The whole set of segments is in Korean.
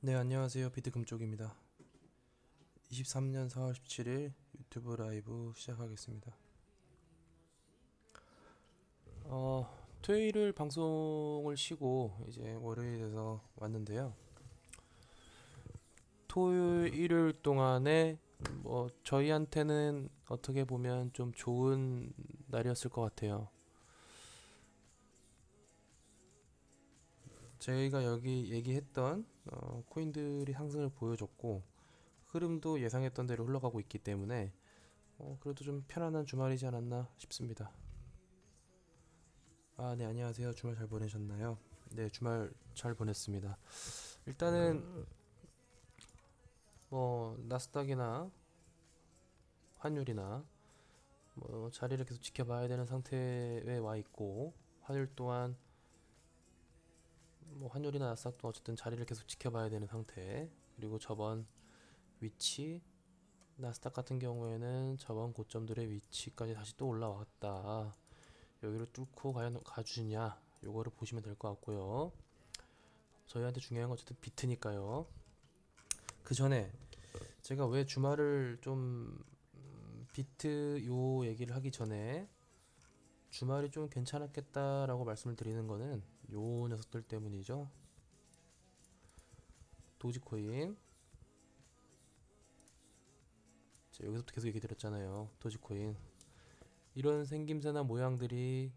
네, 안녕하세요. 비트금쪽입니다. 23년 4월 17일 유튜브 라이브 시작하겠습니다. 토요일을 방송을 쉬고 이제 월요일에서 왔는데요. 토요일, 일요일 동안에 저희한테는 어떻게 보면 좀 좋은 날이었을 것 같아요. 저희가 여기 얘기했던 코인들이 상승을 보여줬고 흐름도 예상했던 대로 흘러가고 있기 때문에 그래도 좀 편안한 주말이지 않았나 싶습니다. 아, 네, 안녕하세요. 주말 잘 보내셨나요? 네, 주말 잘 보냈습니다. 일단은 나스닥이나 환율이나 자리를 계속 지켜봐야 되는 상태에 와 있고, 환율 또한 환율이나 나스닥도 어쨌든 자리를 계속 지켜봐야 되는 상태. 그리고 저번 위치, 나스닥 같은 경우에는 저번 고점들의 위치까지 다시 또 올라왔다. 여기를 뚫고 과연 가주냐? 요거를 보시면 될 것 같고요. 저희한테 중요한 건 어쨌든 비트니까요. 그 전에 제가 왜 주말을 좀 비트 요 얘기를 하기 전에 주말이 좀 괜찮았겠다라고 말씀을 드리는 거는 요 녀석들 때문이죠. 도지코인. 자, 여기서부터 계속 얘기 드렸잖아요. 도지코인. 이런 생김새나 모양들이,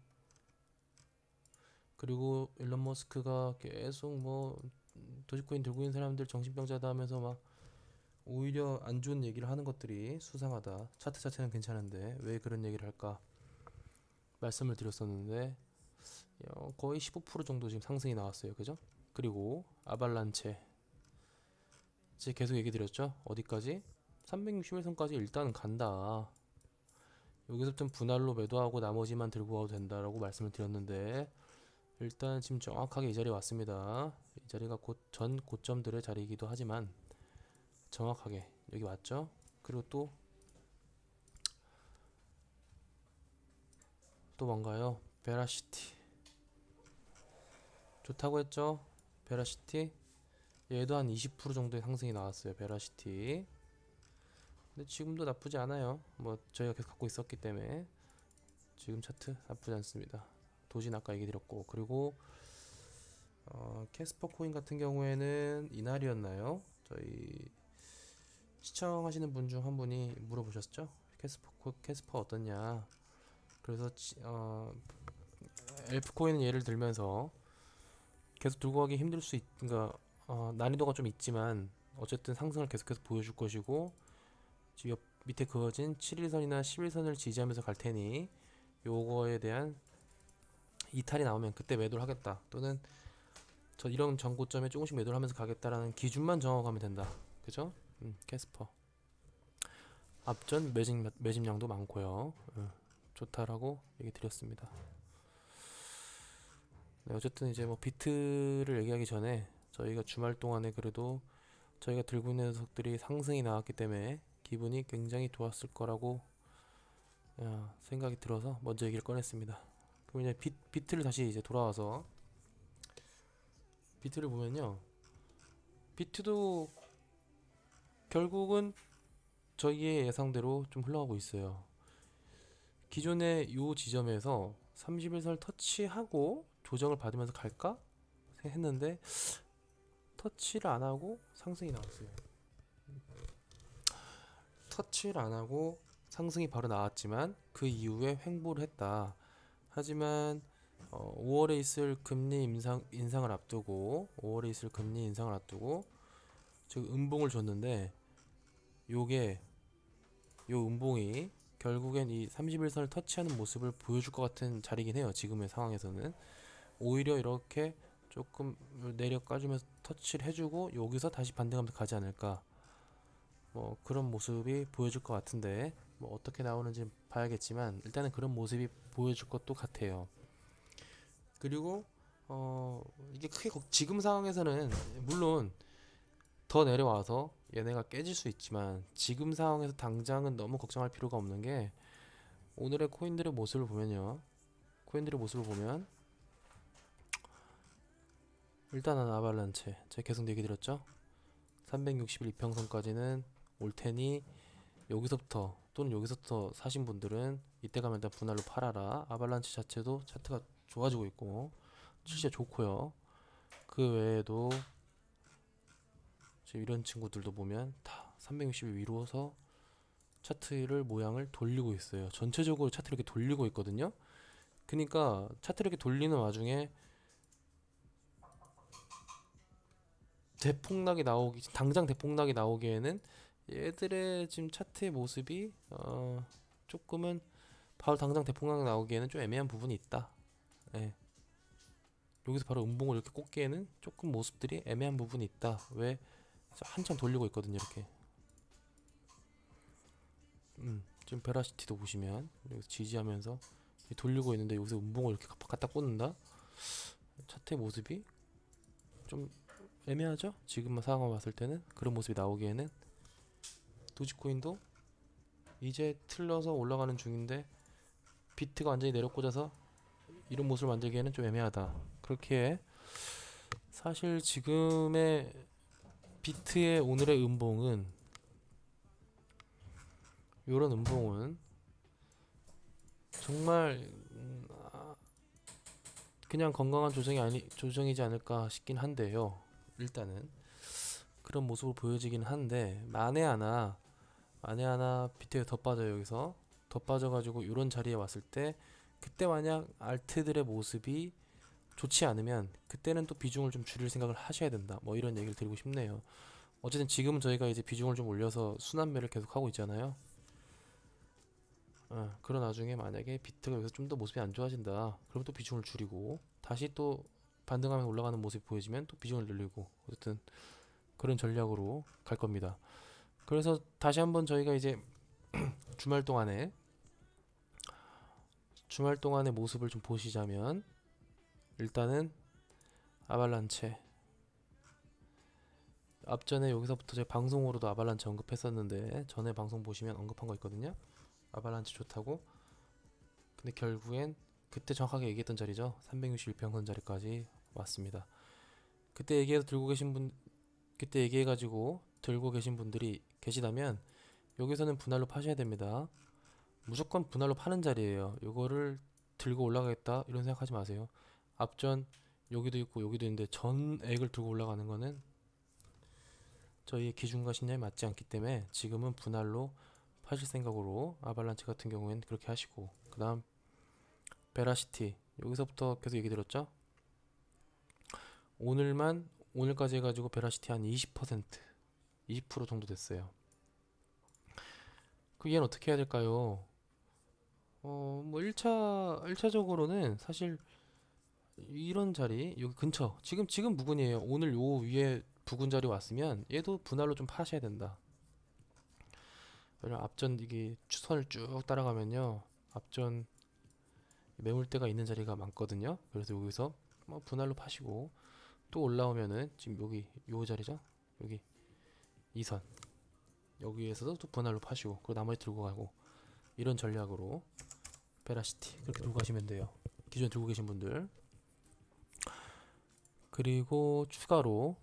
그리고 일론 머스크가 계속 도지코인 들고 있는 사람들 정신병자다 하면서 막 오히려 안 좋은 얘기를 하는 것들이 수상하다. 차트 자체는 괜찮은데 왜 그런 얘기를 할까 말씀을 드렸었는데, 거의 15% 정도 지금 상승이 나왔어요. 그죠? 그리고 아발란체 이제 계속 얘기 드렸죠. 어디까지? 361선까지 일단은 간다. 여기서부터 분할로 매도하고 나머지만 들고 가도 된다라고 말씀을 드렸는데, 일단 지금 정확하게 이 자리에 왔습니다. 이 자리가 곧 전 고점들의 자리이기도 하지만 정확하게 여기 왔죠. 그리고 또 뭔가요? 베라시티 좋다고 했죠. 베라시티 얘도 한 20% 정도의 상승이 나왔어요. 베라시티. 근데 지금도 나쁘지 않아요. 저희가 계속 갖고 있었기 때문에 지금 차트 나쁘지 않습니다. 도진 아까 얘기 드렸고, 그리고 캐스퍼 코인 같은 경우에는 이날이었나요? 저희 시청하시는 분 중 한 분이 물어보셨죠? 캐스퍼 어떻냐? 그래서 엘프 코인은 예를 들면서 계속 들고 가기 힘들 수 그러니까 난이도가 좀 있지만 어쨌든 상승을 계속해서 보여줄 것이고, 지금 옆 밑에 그어진 7일선이나 11선을 지지하면서 갈 테니 요거에 대한 이탈이 나오면 그때 매도를 하겠다, 또는 저 이런 전고점에 조금씩 매도를 하면서 가겠다라는 기준만 정하면 된다. 그죠? 캐스퍼 앞전 매집량도 많고요. 좋다라고 얘기 드렸습니다. 네, 어쨌든 이제 비트를 얘기하기 전에 저희가 주말 동안에 그래도 저희가 들고 있는 녀석들이 상승이 나왔기 때문에 기분이 굉장히 좋았을 거라고 생각이 들어서 먼저 얘기를 꺼냈습니다. 그럼 이제 비트를 다시 이제 돌아와서 비트를 보면요. 비트도 결국은 저희의 예상대로 좀 흘러가고 있어요. 기존의 요 지점에서 31선을 터치하고 조정을 받으면서 갈까 했는데 터치를 안 하고 상승이 나왔어요. 터치를 안 하고 상승이 바로 나왔지만 그 이후에 횡보를 했다. 하지만 5월에 있을 금리 인상을 앞두고 5월에 있을 금리 인상을 앞두고 지금 음봉을 줬는데, 요게 요 음봉이 결국엔 이 31선을 터치하는 모습을 보여줄 것 같은 자리긴 해요. 지금의 상황에서는 오히려 이렇게 조금 내려 까주면서 터치를 해주고 여기서 다시 반등하면서 가지 않을까, 그런 모습이 보여줄 것 같은데, 어떻게 나오는지 봐야겠지만 일단은 그런 모습이 보여줄 것도 같아요. 그리고 이게 크게 지금 상황에서는 물론 더 내려와서 얘네가 깨질 수 있지만 지금 상황에서 당장은 너무 걱정할 필요가 없는 게, 오늘의 코인들의 모습을 보면요. 코인들의 모습을 보면 일단은 아발란체 제가 계속 얘기 드렸죠. 360일 이평선까지는 올 테니 여기서부터 또는 여기서부터 사신 분들은 이때 가면 일단 분할로 팔아라. 아발란치 자체도 차트가 좋아지고 있고 실제 좋고요. 그 외에도 지금 이런 친구들도 보면 다 360일 위로서 차트를 모양을 돌리고 있어요. 전체적으로 차트를 이렇게 돌리고 있거든요. 그러니까 차트를 이렇게 돌리는 와중에 대폭락이 나오기 당장 대폭락이 나오기에는 얘들의 지금 차트의 모습이 조금은 바로 당장 대폭락이 나오기에는 좀 애매한 부분이 있다. 예. 여기서 바로 음봉을 이렇게 꽂기에는 조금 모습들이 애매한 부분이 있다. 왜? 한참 돌리고 있거든요, 이렇게. 지금 베라시티도 보시면 여기서 지지하면서 돌리고 있는데 여기서 음봉을 이렇게 갖다 꽂는다. 차트의 모습이 좀 애매하죠? 지금 상황을 봤을 때는 그런 모습이 나오기에는 도지코인도 이제 틀려서 올라가는 중인데 비트가 완전히 내려꽂아서 이런 모습을 만들기에는 좀 애매하다. 그렇게 사실 지금의 비트의 오늘의 음봉은 요런 음봉은 정말 그냥 건강한 조정이지 않을까 싶긴 한데요. 일단은 그런 모습으로 보여지긴 한데 만에 하나 비트에 더 빠져요. 여기서 더 빠져가지고 이런 자리에 왔을 때 그때 만약 알트들의 모습이 좋지 않으면 그때는 또 비중을 좀 줄일 생각을 하셔야 된다. 뭐 이런 얘기를 드리고 싶네요. 어쨌든 지금은 저희가 이제 비중을 좀 올려서 순환매를 계속 하고 있잖아요. 그런 와중에 만약에 비트가 여기서 좀 더 모습이 안 좋아진다. 그럼 또 비중을 줄이고 다시 또 반등하면 올라가는 모습이 보여지면 또 비중을 늘리고 어쨌든 그런 전략으로 갈 겁니다. 그래서 다시 한번 저희가 이제 주말 동안에 모습을 좀 보시자면 일단은 아발란체 앞전에 여기서부터 제가 방송으로도 아발란체 언급했었는데 전에 방송 보시면 언급한 거 있거든요. 아발란체 좋다고. 근데 결국엔 그때 정확하게 얘기했던 자리죠. 361평선 자리까지 왔습니다. 그때 얘기해서 들고 계신 분 그때 얘기해가지고 들고 계신 분들이 계시다면 여기서는 분할로 파셔야 됩니다. 무조건 분할로 파는 자리예요. 요거를 들고 올라가겠다 이런 생각하지 마세요. 앞전 여기도 있고 여기도 있는데 전액을 들고 올라가는 거는 저희의 기준과 신념에 맞지 않기 때문에 지금은 분할로 파실 생각으로 아발란체 같은 경우에는 그렇게 하시고 그 다음 베라시티 여기서부터 계속 얘기 들었죠. 오늘까지 해가지고 베라시티 한 20% 정도 됐어요. 그 얘는 어떻게 해야 될까요? 뭐 1차적으로는 사실 이런 자리 여기 근처 지금 부근이에요. 오늘 요 위에 부근 자리 왔으면 얘도 분할로 좀 파셔야 된다. 왜냐면 앞전 이게 추선을 쭉 따라가면요 앞전 매물대가 있는 자리가 많거든요. 그래서 여기서 뭐 분할로 파시고 또 올라오면은 지금 여기 요 자리죠. 여기 2선 여기에서도 또 분할로 파시고 그리고 나머지 들고 가고 이런 전략으로 베라시티 그렇게 들고 가시면 돼요. 기존에 들고 계신 분들. 그리고 추가로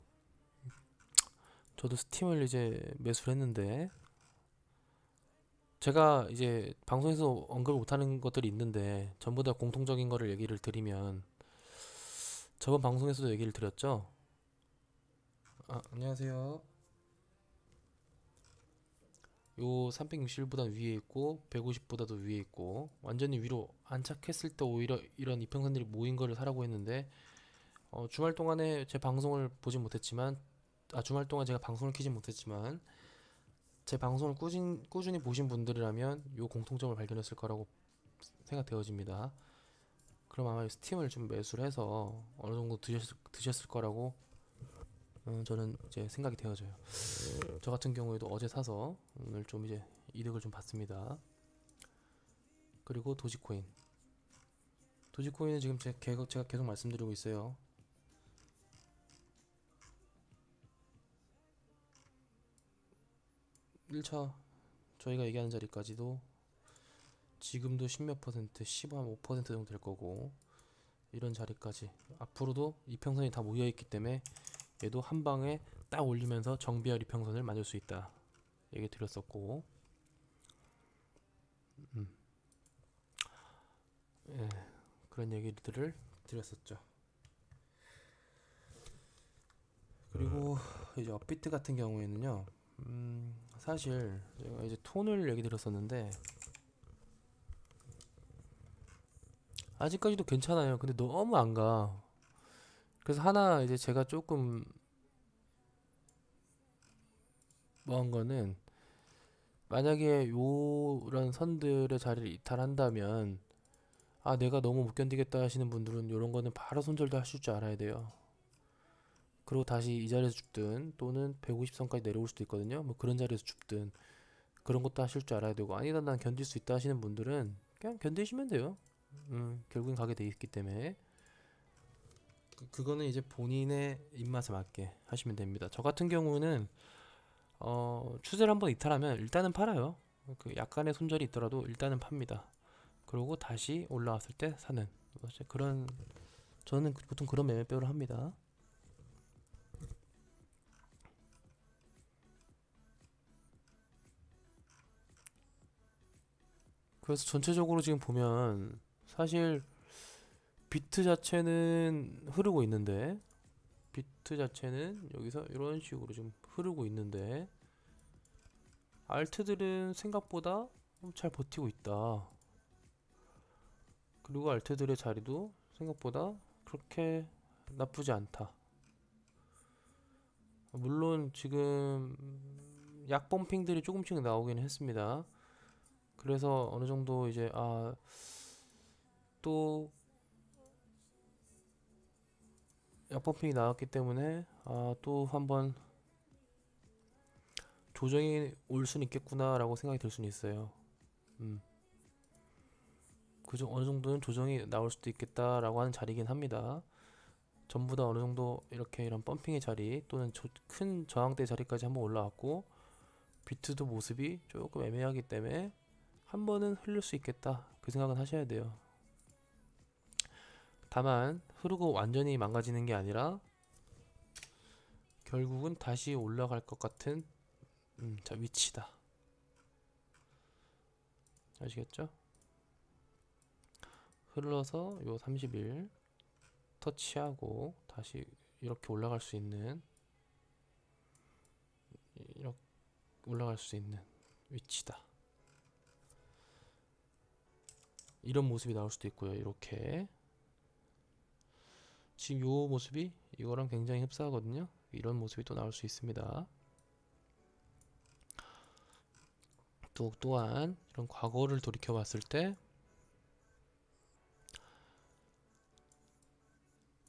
저도 스팀을 이제 매수를 했는데 제가 이제 방송에서 언급을 못하는 것들이 있는데 전부 다 공통적인 거를 얘기를 드리면 저번 방송에서도 얘기를 드렸죠. 안녕하세요. 요 360보다 위에 있고 150보다도 위에 있고 완전히 위로 안착했을 때 오히려 이런 이평선들이 모인 거를 사라고 했는데 주말 동안에 제 방송을 보진 못했지만 주말 동안 제가 방송을 키진 못했지만 제 방송을 꾸준히 보신 분들이라면 요 공통점을 발견했을 거라고 생각되어집니다. 그럼 아마 스팀을 좀 매수를 해서 어느 정도 드셨을 거라고 저는 이제 생각이 되어져요. 저 같은 경우에도 어제 사서 오늘 좀 이제 이득을 좀 봤습니다. 그리고 도지코인은 지금 제가 계속 말씀드리고 있어요. 1차 저희가 얘기하는 자리까지도 지금도 10몇 퍼센트, 15% 정도 될 거고 이런 자리까지 앞으로도 이평선이 다 모여 있기 때문에 얘도 한 방에 딱 올리면서 정비열 이평선을 만들 수 있다 얘기 드렸었고, 음, 예, 그런 얘기들을 드렸었죠. 그리고 이제 업비트 같은 경우에는요, 사실 제가 이제 톤을 얘기 드렸었는데 아직까지도 괜찮아요. 근데 너무 안 가. 그래서 하나 이제 제가 조금 뭐 한 거는, 만약에 요런 선들의 자리를 이탈한다면 아 내가 너무 못 견디겠다 하시는 분들은 요런 거는 바로 손절도 하실 줄 알아야 돼요. 그리고 다시 이 자리에서 줍든 또는 150선까지 내려올 수도 있거든요. 뭐 그런 자리에서 줍든 그런 것도 하실 줄 알아야 되고, 아니다 난 견딜 수 있다 하시는 분들은 그냥 견디시면 돼요. 결국엔 가게 돼 있기 때문에 그거는 이제 본인의 입맛에 맞게 하시면 됩니다. 저 같은 경우는 추세를 한번 이탈하면 일단은 팔아요. 그 약간의 손절이 있더라도 일단은 팝니다. 그러고 다시 올라왔을 때 사는, 그런, 저는 보통 그런 매매법을 합니다. 그래서 전체적으로 지금 보면 사실 비트 자체는 흐르고 있는데, 비트 자체는 여기서 이런 식으로 좀 흐르고 있는데 알트들은 생각보다 잘 버티고 있다. 그리고 알트들의 자리도 생각보다 그렇게 나쁘지 않다. 물론 지금 약 범핑들이 조금씩 나오긴 했습니다. 그래서 어느 정도 이제 또 약 범핑이 나왔기 때문에 또 한번 조정이 올 수는 있겠구나라고 생각이 들 수는 있어요. 음. 그죠? 어느 정도는 조정이 나올 수도 있겠다라고 하는 자리긴 합니다. 전부 다 어느 정도 이렇게 이런 펌핑의 자리 또는 큰 저항대 자리까지 한번 올라왔고, 비트도 모습이 조금 애매하기 때문에 한 번은 흘릴 수 있겠다 그 생각은 하셔야 돼요. 다만 흐르고 완전히 망가지는 게 아니라 결국은 다시 올라갈 것 같은 자 위치다. 아시겠죠? 흘러서 요 30일 터치하고 다시 이렇게 올라갈 수 있는, 이렇게 올라갈 수 있는 위치다. 이런 모습이 나올 수도 있고요. 이렇게 지금 요 모습이 이거랑 굉장히 흡사하거든요. 이런 모습이 또 나올 수 있습니다. 또한 이런 과거를 돌이켜 봤을 때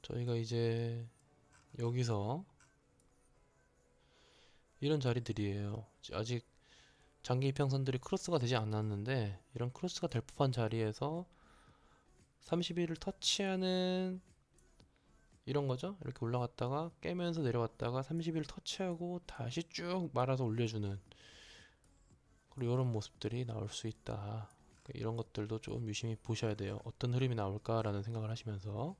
저희가 이제 여기서 이런 자리들이에요. 아직 장기 이평선들이 크로스가 되지 않았는데 이런 크로스가 될 법한 자리에서 30일을 터치하는 이런 거죠. 이렇게 올라갔다가 깨면서 내려왔다가 30일 터치하고 다시 쭉 말아서 올려주는, 그리고 이런 모습들이 나올 수 있다. 그러니까 이런 것들도 좀 유심히 보셔야 돼요. 어떤 흐름이 나올까라는 생각을 하시면서.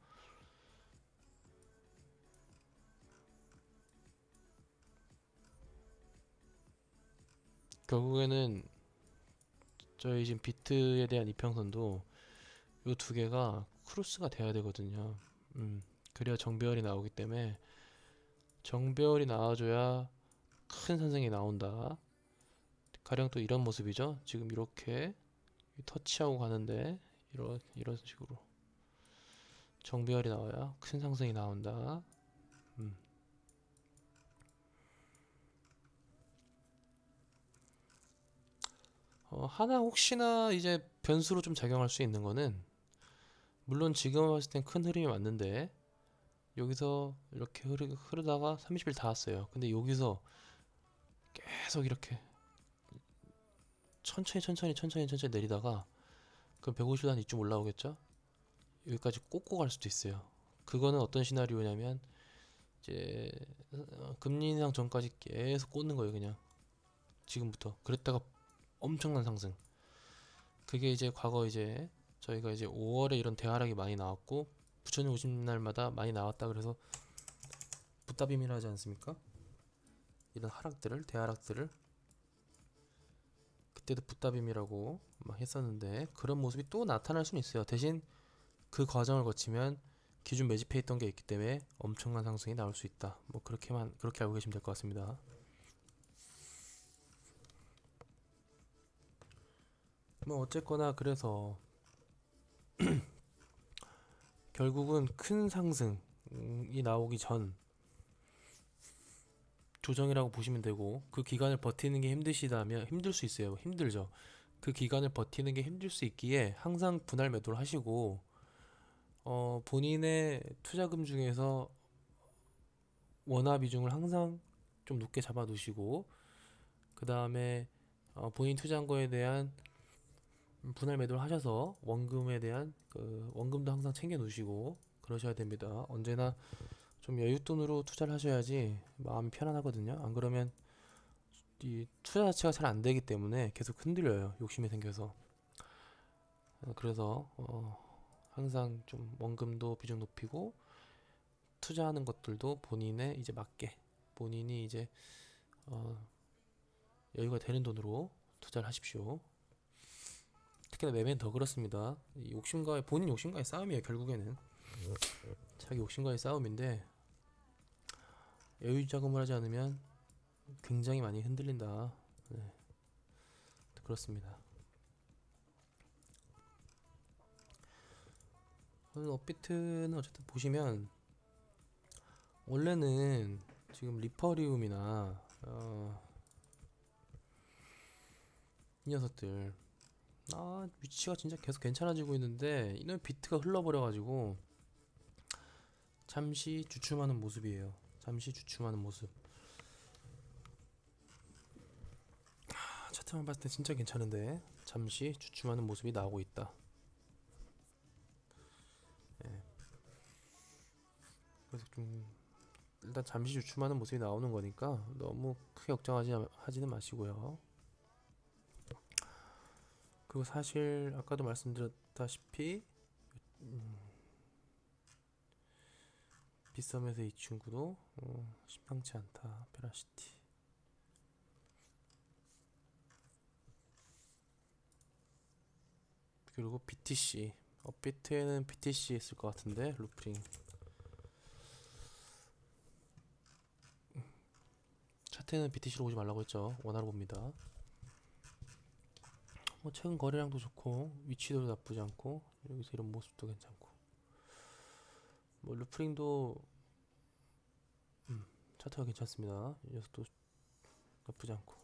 결국에는 저희 지금 비트에 대한 이평선도 이 두 개가 크로스가 돼야 되거든요. 그래야 정배열이 나오기 때문에, 정배열이 나와줘야 큰 선생이 나온다. 가령 또 이런 모습이죠. 지금 이렇게 터치하고 가는데 이런 식으로 정배열이 나와야 큰 상승이 나온다. 음. 하나 혹시나 이제 변수로 좀 작용할 수 있는 거는, 물론 지금 봤을 땐 큰 흐름이 맞는데 여기서 이렇게 흐르다가 30일 닿았어요. 근데 여기서 계속 이렇게 천천히 내리다가 그럼 150단 이쯤 올라오겠죠? 여기까지 꽂고 갈 수도 있어요. 그거는 어떤 시나리오냐면 이제 금리 인상 전까지 계속 꽂는 거예요. 그냥 지금부터. 그랬다가 엄청난 상승. 그게 이제 과거 이제 저희가 이제 5월에 이런 대하락이 많이 나왔고 부처님 오신 날마다 많이 나왔다 그래서 붓다빔이라 하지 않습니까? 이런 하락들을, 대하락들을 그때도 붓다빔이라고 막 했었는데, 그런 모습이 또 나타날 수는 있어요. 대신 그 과정을 거치면 기존 매집해 있던 게 있기 때문에 엄청난 상승이 나올 수 있다. 뭐 그렇게 알고 계시면 될 것 같습니다. 뭐 어쨌거나 그래서 결국은 큰 상승이 나오기 전 조정이라고 보시면 되고, 그 기간을 버티는 게 힘드시다면, 힘들 수 있어요. 힘들죠. 그 기간을 버티는 게 힘들 수 있기에 항상 분할 매도를 하시고, 본인의 투자금 중에서 원화 비중을 항상 좀 높게 잡아 두시고, 그 다음에 본인 투자한 거에 대한 분할 매도를 하셔서 원금에 대한 그 원금도 항상 챙겨 놓으시고 그러셔야 됩니다. 언제나 좀 여윳돈으로 투자를 하셔야지 마음이 편안하거든요. 안 그러면 이 투자 자체가 잘 안 되기 때문에 계속 흔들려요. 욕심이 생겨서. 그래서 항상 좀 원금도 비중 높이고 투자하는 것들도 본인의 이제 맞게, 본인이 이제 어, 여유가 되는 돈으로 투자를 하십시오. 특히나 매매는 더 그렇습니다. 이 욕심과의, 본인 욕심과의 싸움이에요. 결국에는 자기 욕심과의 싸움인데, 여유 자금을 하지 않으면 굉장히 많이 흔들린다. 네, 그렇습니다. 업비트는 어쨌든 보시면 원래는 지금 리퍼리움이나 이 녀석들 위치가 진짜 계속 괜찮아지고 있는데 이놈의 비트가 흘러버려가지고 잠시 주춤하는 모습이에요. 잠시 주춤하는 모습. 차트만 봤을 때 진짜 괜찮은데 잠시 주춤하는 모습이 나오고 있다. 예. 그래서 좀 일단 잠시 주춤하는 모습이 나오는 거니까 너무 크게 걱정하지는 마시고요. 그리고 사실 아까도 말씀드렸다시피 빗썸에서 이 친구도 심상치 않다. 페라시티. 그리고 BTC. 업비트에는 BTC 있을 것 같은데 루프링. 차트에는 BTC로 오지 말라고 했죠. 원화로 봅니다. 뭐 최근 거래량도 좋고 위치도 나쁘지 않고 여기서 이런 모습도 괜찮고, 뭐 루프링도 차트가 괜찮습니다. 이 녀석도 나쁘지 않고,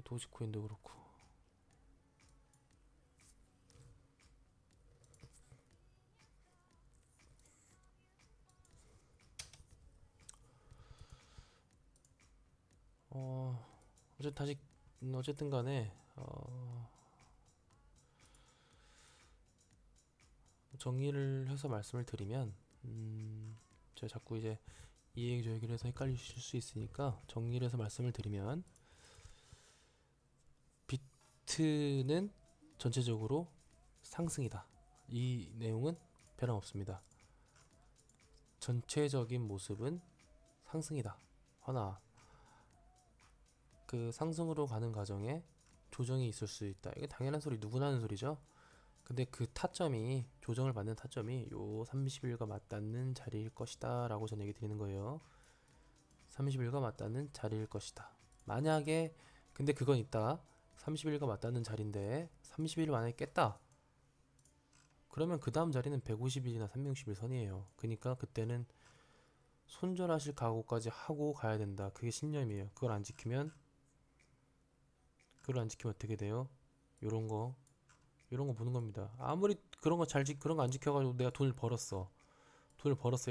도지코인도 그렇고. 어쨌든 간에 정리를 해서 말씀을 드리면, 제가 자꾸 이제 이 얘기 저 얘기를 해서 헷갈리실 수 있으니까 정리를 해서 말씀을 드리면, 비트는 전체적으로 상승이다. 이 내용은 변함없습니다. 전체적인 모습은 상승이다. 허나 그 상승으로 가는 과정에 조정이 있을 수 있다. 이게 당연한 소리, 누구나 하는 소리죠. 근데 그 타점이, 조정을 받는 타점이 요 30일과 맞닿는 자리일 것이다 라고 전 얘기 드리는 거예요. 30일과 맞닿는 자리일 것이다. 만약에, 근데 그건 있다. 30일과 맞닿는 자리인데 30일을 만약에 깼다, 그러면 그 다음 자리는 150일이나 360일 선이에요. 그러니까 그때는 손절하실 각오까지 하고 가야 된다. 그게 신념이에요. 그걸 안 지키면 어떻게 돼요? 요런 거 보는 겁니다. 아무리 그런 거 안 지켜가지고 내가 돈을 벌었어요.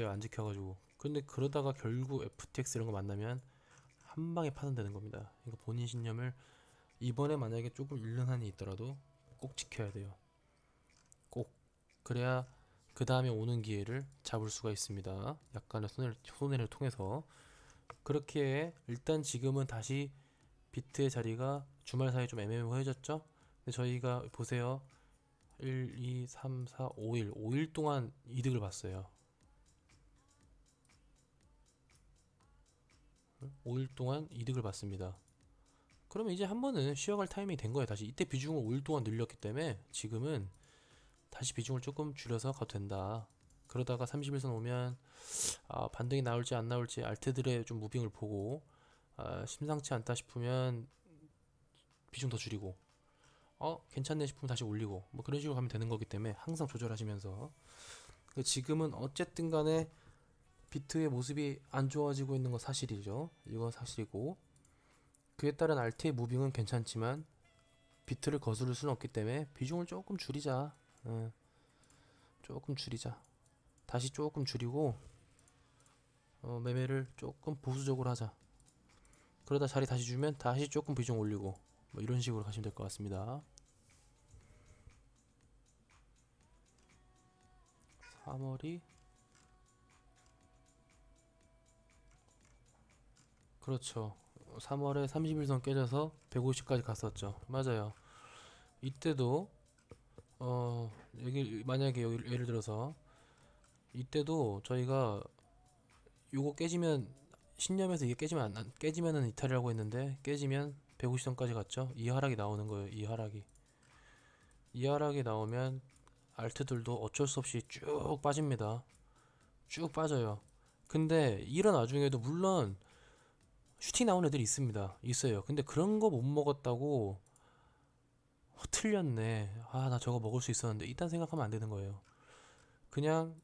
안 지켜가지고. 근데 그러다가 결국 FTX 이런 거 만나면 한 방에 파산되는 겁니다. 그러니까 본인 신념을 이번에 만약에 조금 잃는 한이 있더라도 꼭 지켜야 돼요. 꼭. 그래야 그 다음에 오는 기회를 잡을 수가 있습니다. 약간의 손해를 통해서. 그렇게 일단 지금은 다시 비트의 자리가 주말 사이에 좀 애매모호해졌죠? 근데 저희가 보세요. 1, 2, 3, 4, 5일 동안 이득을 봤어요. 5일 동안 이득을 받습니다. 그러면 이제 한 번은 쉬어갈 타이밍이 된 거예요. 다시 이때 비중을 5일 동안 늘렸기 때문에 지금은 다시 비중을 조금 줄여서 가도 된다. 그러다가 30일선 오면 반등이 나올지 안 나올지 알트들의 좀 무빙을 보고 심상치 않다 싶으면 비중 더 줄이고 괜찮네 싶으면 다시 올리고 뭐 그런 식으로 가면 되는 거기 때문에 항상 조절하시면서 지금은 어쨌든 간에 비트의 모습이 안 좋아지고 있는 건 사실이죠. 이건 사실이고 그에 따른 알트의 무빙은 괜찮지만 비트를 거스를 수는 없기 때문에 비중을 조금 줄이자. 조금 줄이자. 다시 조금 줄이고 매매를 조금 보수적으로 하자. 그러다 자리 다시 주면 다시 조금 비중 올리고 뭐 이런 식으로 가시면 될 것 같습니다. 3월이 그렇죠. 3월에 30일선 깨져서 150까지 갔었죠. 맞아요. 이때도 여기 만약에 여기 예를 들어서 이때도 저희가 요거 깨지면 신념에서 이게 깨지면은 이탈이라고 했는데 깨지면 150선까지 갔죠. 이 하락이 나오는 거예요. 이 하락이 나오면 알트들도 어쩔 수 없이 쭉 빠집니다. 쭉 빠져요. 근데 이런 와중에도 물론 슈팅 나온 애들이 있어요. 근데 그런 거 못 먹었다고 틀렸네. 나 저거 먹을 수 있었는데 이딴 생각하면 안 되는 거예요. 그냥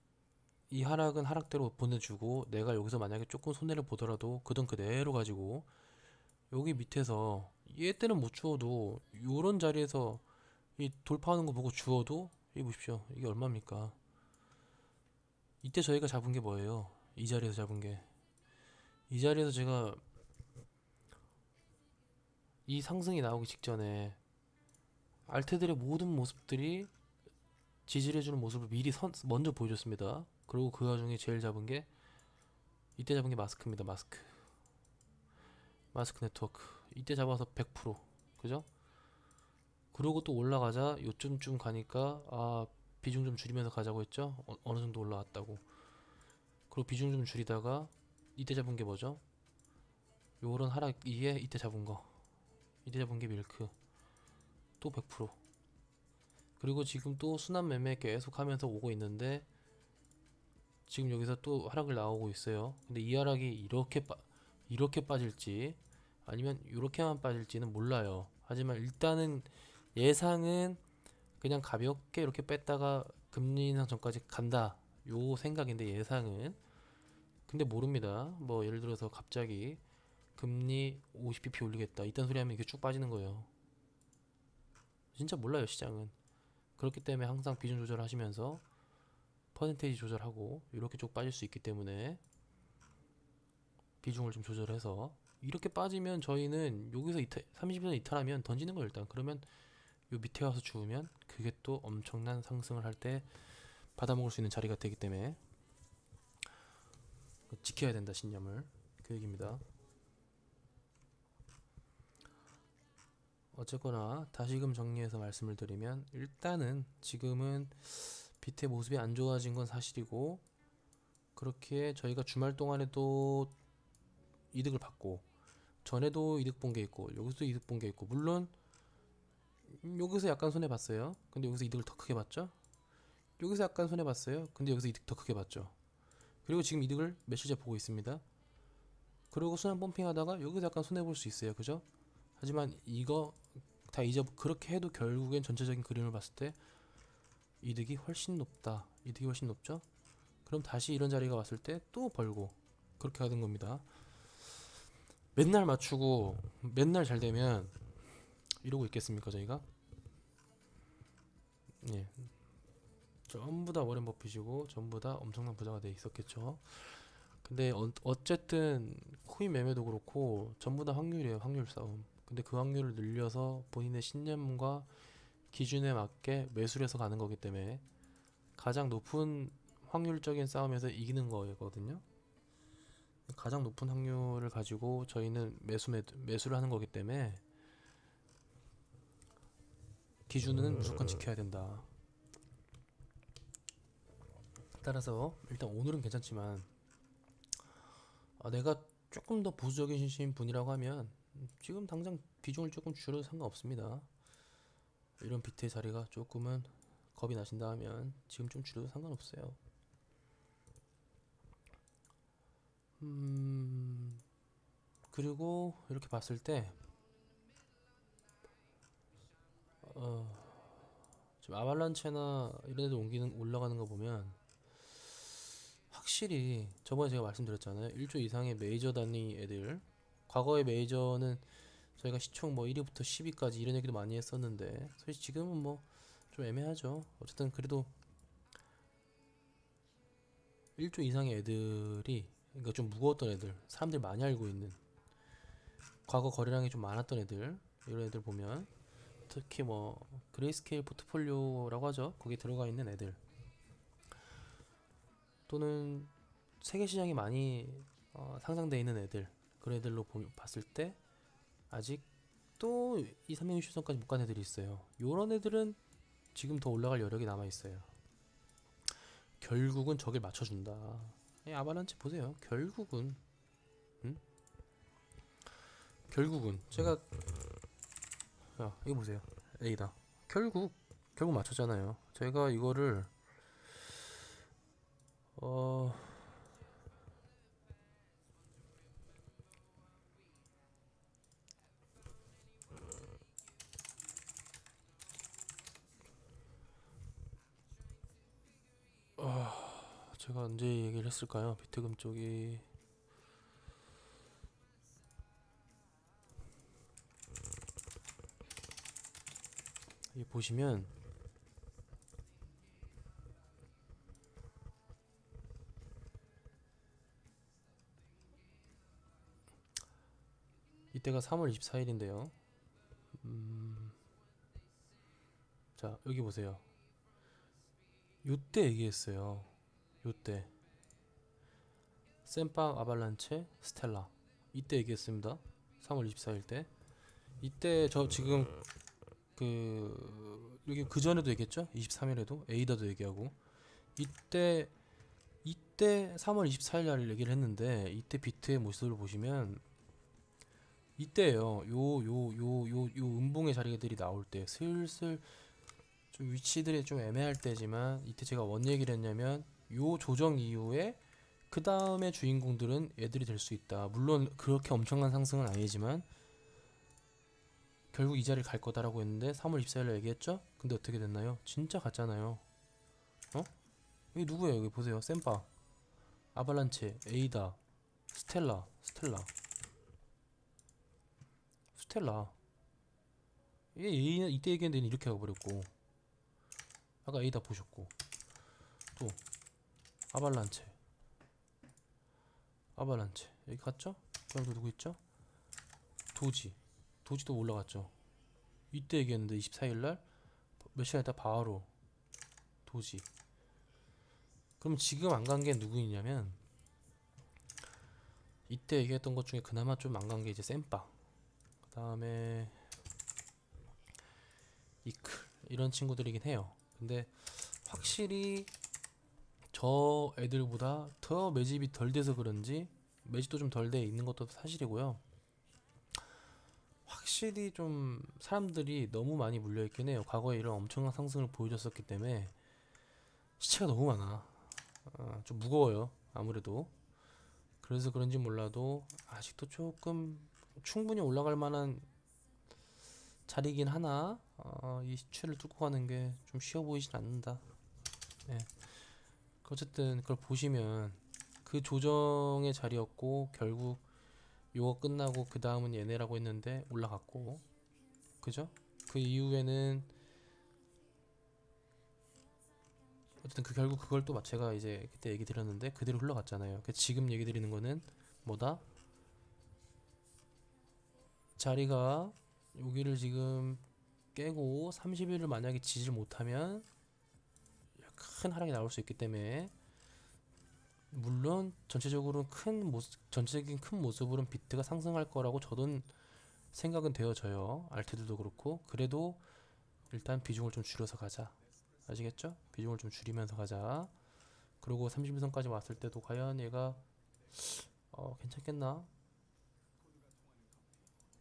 이 하락은 하락대로 보내주고 내가 여기서 만약에 조금 손해를 보더라도 그 돈 그대로 가지고 여기 밑에서 얘 때는 못 주워도 요런 자리에서 이 돌파하는 거 보고 주워도 이 보십시오. 이게 얼마입니까? 이때 저희가 잡은 게 뭐예요? 이 자리에서 잡은 게. 이 자리에서 제가 이 상승이 나오기 직전에 알트들의 모든 모습들이 지지해주는 모습을 미리 먼저 보여줬습니다. 그리고 그 와중에 제일 잡은 게 이때 잡은 게 마스크입니다. 마스크 네트워크. 이때 잡아서 100%. 그죠? 그러고 또 올라가자 요쯤쯤 가니까 비중 좀 줄이면서 가자고 했죠. 어느 정도 올라왔다고. 그리고 비중 좀 줄이다가 이때 잡은 게 뭐죠? 요런 하락 이에 이때 잡은 거. 이때 잡은 게 밀크. 또 100%. 그리고 지금 또 순환 매매 계속 하면서 오고 있는데 지금 여기서 또 하락을 나오고 있어요. 근데 이 하락이 이렇게 빠질지 아니면 이렇게만 빠질지는 몰라요. 하지만 일단은 예상은 그냥 가볍게 이렇게 뺐다가 금리 인상 전까지 간다. 요 생각인데 예상은. 근데 모릅니다. 뭐 예를 들어서 갑자기 금리 50bp 올리겠다. 이딴 소리 하면 이게 쭉 빠지는 거예요. 진짜 몰라요, 시장은. 그렇기 때문에 항상 비중 조절하시면서 퍼센테이지 조절하고 이렇게 쭉 빠질 수 있기 때문에 비중을 좀 조절해서 이렇게 빠지면 저희는 여기서 30분 이탈하면 던지는 거예요 일단. 그러면 요 밑에 와서 주우면 그게 또 엄청난 상승을 할 때 받아먹을 수 있는 자리가 되기 때문에 지켜야 된다 신념을. 그 얘기입니다. 어쨌거나 다시금 정리해서 말씀을 드리면 일단은 지금은 비트의 모습이 안 좋아진 건 사실이고 그렇게 저희가 주말 동안에도 이득을 받고 전에도 이득 본 게 있고 여기서도 이득 본 게 있고 물론 여기서 약간 손해 봤어요. 근데 여기서 이득을 더 크게 봤죠. 여기서 약간 손해 봤어요. 근데 여기서 이득 더 크게 봤죠. 그리고 지금 이득을 며칠째 보고 있습니다. 그리고 순환 펌핑하다가 여기서 약간 손해 볼 수 있어요. 그죠? 하지만 이거 다 그렇게 해도 결국엔 전체적인 그림을 봤을 때 이득이 훨씬 높다. 이득이 훨씬 높죠? 그럼 다시 이런 자리가 왔을 때 또 벌고 그렇게 하는 겁니다. 맨날 맞추고 맨날 잘 되면 이러고 있겠습니까 저희가? 예, 전부 다 워렌 버핏이고 전부 다 엄청난 부자가 돼 있었겠죠. 근데 어쨌든 코인 매매도 그렇고 전부 다 확률이에요. 확률 싸움. 근데 그 확률을 늘려서 본인의 신념과 기준에 맞게 매수를 해서 가는 거기 때문에 가장 높은 확률적인 싸움에서 이기는 거거든요. 가장 높은 확률을 가지고 저희는 매수를 하는 거기 때문에 기준은 무조건 지켜야 된다. 따라서 일단 오늘은 괜찮지만 내가 조금 더 보수적이신 분이라고 하면 지금 당장 비중을 조금 줄여도 상관없습니다. 이런 비트의 자리가 조금은 겁이 나신다 하면 지금 좀 줄여도 상관없어요. 그리고 이렇게 봤을 때 지금 아발란체나 이런 데도 올라가는 거 보면 확실히 저번에 제가 말씀드렸잖아요. 1조 이상의 메이저 단위 애들, 과거의 메이저는 저희가 시총 뭐 1위부터 10위까지 이런 얘기도 많이 했었는데 사실 지금은 뭐 좀 애매하죠. 어쨌든 그래도 1조 이상의 애들이, 그러니까 좀 무거웠던 애들, 사람들이 많이 알고 있는, 과거 거래량이 좀 많았던 애들, 이런 애들 보면 특히 뭐 그레이스케일 포트폴리오라고 하죠. 거기에 들어가 있는 애들, 또는 세계 시장이 많이 상장돼 있는 애들, 그런 애들로 봤을 때 아직 또 2, 360선까지 못 간 애들이 있어요. 요런 애들은 지금 더 올라갈 여력이 남아 있어요. 결국은 저길 맞춰준다. 아바란치 보세요. 결국은 제가, 야 이거 보세요. A다. 결국 맞췄잖아요. 제가 이거를 어 제가 언제 얘기를 했을까요? 비트금 쪽이 이 보시면 이때가 3월 24일인데요. 자 여기 보세요. 요때 얘기했어요. 요때 샘빵, 아발란체, 스텔라, 이때 얘기했습니다. 3월 24일 때. 이때 저 지금 여기 그 전에도 얘기했죠. 23일에도 에이다도 얘기하고, 이때 3월 24일 날 얘기를 했는데, 이때 비트의 모습을 보시면 이때예요. 요 음봉의 자리들이 나올 때, 슬슬 좀 위치들이 좀 애매할 때지만, 이때 제가 뭔 얘기를 했냐면, 요 조정 이후에 그 다음에 주인공들은 애들이 될 수 있다. 물론 그렇게 엄청난 상승은 아니지만 결국 이 자리를 갈 거다라고 했는데 3월 24일에 얘기했죠? 근데 어떻게 됐나요? 진짜 갔잖아요. 어? 이게 누구예요? 여기 보세요. 샘바, 아발란체, 에이다, 스텔라. 이때 얘기했는데 이렇게 가버렸고, 아까 에이다 보셨고, 또 아발란체, 여기 갔죠? 그럼 또 누구 있죠? 도지도 올라갔죠. 이때 얘기했는데 24일날 몇 시간 있다 바로 도지. 그럼 지금 안 간 게 누구이냐면, 이때 얘기했던 것 중에 그나마 좀 안 간 게 이제 샘바, 그 다음에 이클, 이런 친구들이긴 해요. 근데 확실히 저 애들보다 더 매집이 덜 돼서 그런지, 매집도 좀 덜 돼 있는 것도 사실이고요. 확실히 좀 사람들이 너무 많이 물려있긴 해요. 과거에 이런 엄청난 상승을 보여줬었기 때문에 시체가 너무 많아. 좀 무거워요. 아무래도. 그래서 그런지 몰라도 아직도 조금 충분히 올라갈 만한 자리긴 하나, 이 시추를 뚫고 가는 게 좀 쉬워 보이진 않는다. 네. 어쨌든 그걸 보시면 그 조정의 자리였고, 결국 요거 끝나고 그 다음은 얘네라고 했는데 올라갔고, 그죠? 그 이후에는 어쨌든 결국 그걸 또 제가 이제 그때 얘기 드렸는데 그대로 흘러갔잖아요. 지금 얘기 드리는 거는 뭐다? 자리가 여기를 지금 깨고 30일을 만약에 지지를 못하면 큰 하락이 나올 수 있기 때문에, 물론 전체적으로 전체적인 큰 모습으로는 비트가 상승할 거라고 저도 생각은 되어져요. 알트들도 그렇고. 그래도 일단 비중을 좀 줄여서 가자. 아시겠죠? 비중을 좀 줄이면서 가자. 그리고 30일선까지 왔을 때도 과연 얘가 괜찮겠나?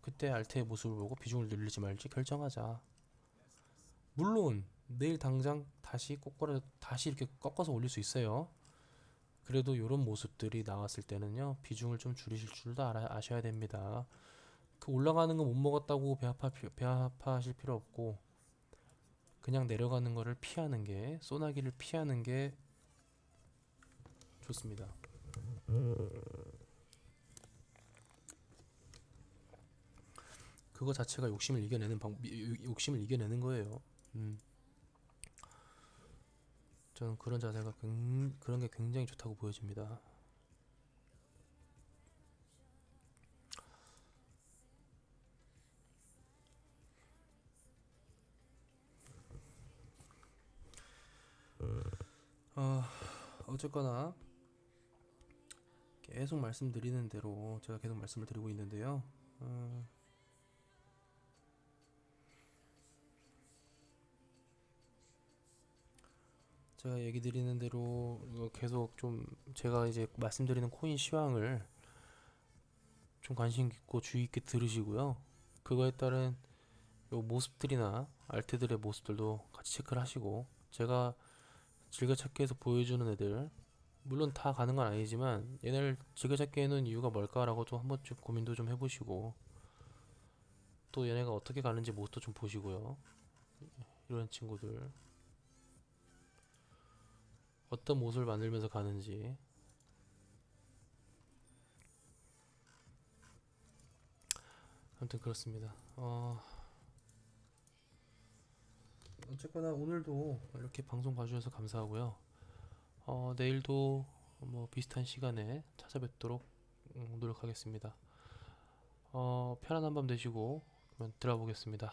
그때 알테의 모습을 보고 비중을 늘릴지 말지 결정하자. 물론 내일 당장 다시 이렇게 꺾어서 올릴 수 있어요. 그래도 이런 모습들이 나왔을 때는요, 비중을 좀 줄이실 줄도 아셔야 됩니다. 그 올라가는 거 못 먹었다고 배 아파하실 필요 없고, 그냥 내려가는 거를 피하는 게, 소나기를 피하는 게 좋습니다. 그거 자체가 욕심을 이겨내는 거예요. 저는 그런 자세가 그런 게 굉장히 좋다고 보여집니다. 어쨌거나 계속 말씀드리는 대로 제가 계속 말씀을 드리고 있는데요. 제가 얘기 드리는 대로 계속 좀 제가 이제 말씀드리는 코인 시황을 좀 관심 있고 주의 있게 들으시고요. 그거에 따른 요 모습들이나 알트들의 모습들도 같이 체크를 하시고, 제가 즐겨찾기에서 보여주는 애들, 물론 다 가는 건 아니지만 얘네를 즐겨찾기 해놓은 이유가 뭘까라고 좀 한번쯤 고민도 좀 해보시고, 또 얘네가 어떻게 가는지 모습도 좀 보시고요. 이런 친구들 어떤 모습을 만들면서 가는지. 아무튼 그렇습니다. 어쨌거나 오늘도 이렇게 방송 봐주셔서 감사하고요. 내일도 뭐 비슷한 시간에 찾아뵙도록 노력하겠습니다. 편안한 밤 되시고 그러면 들어보겠습니다.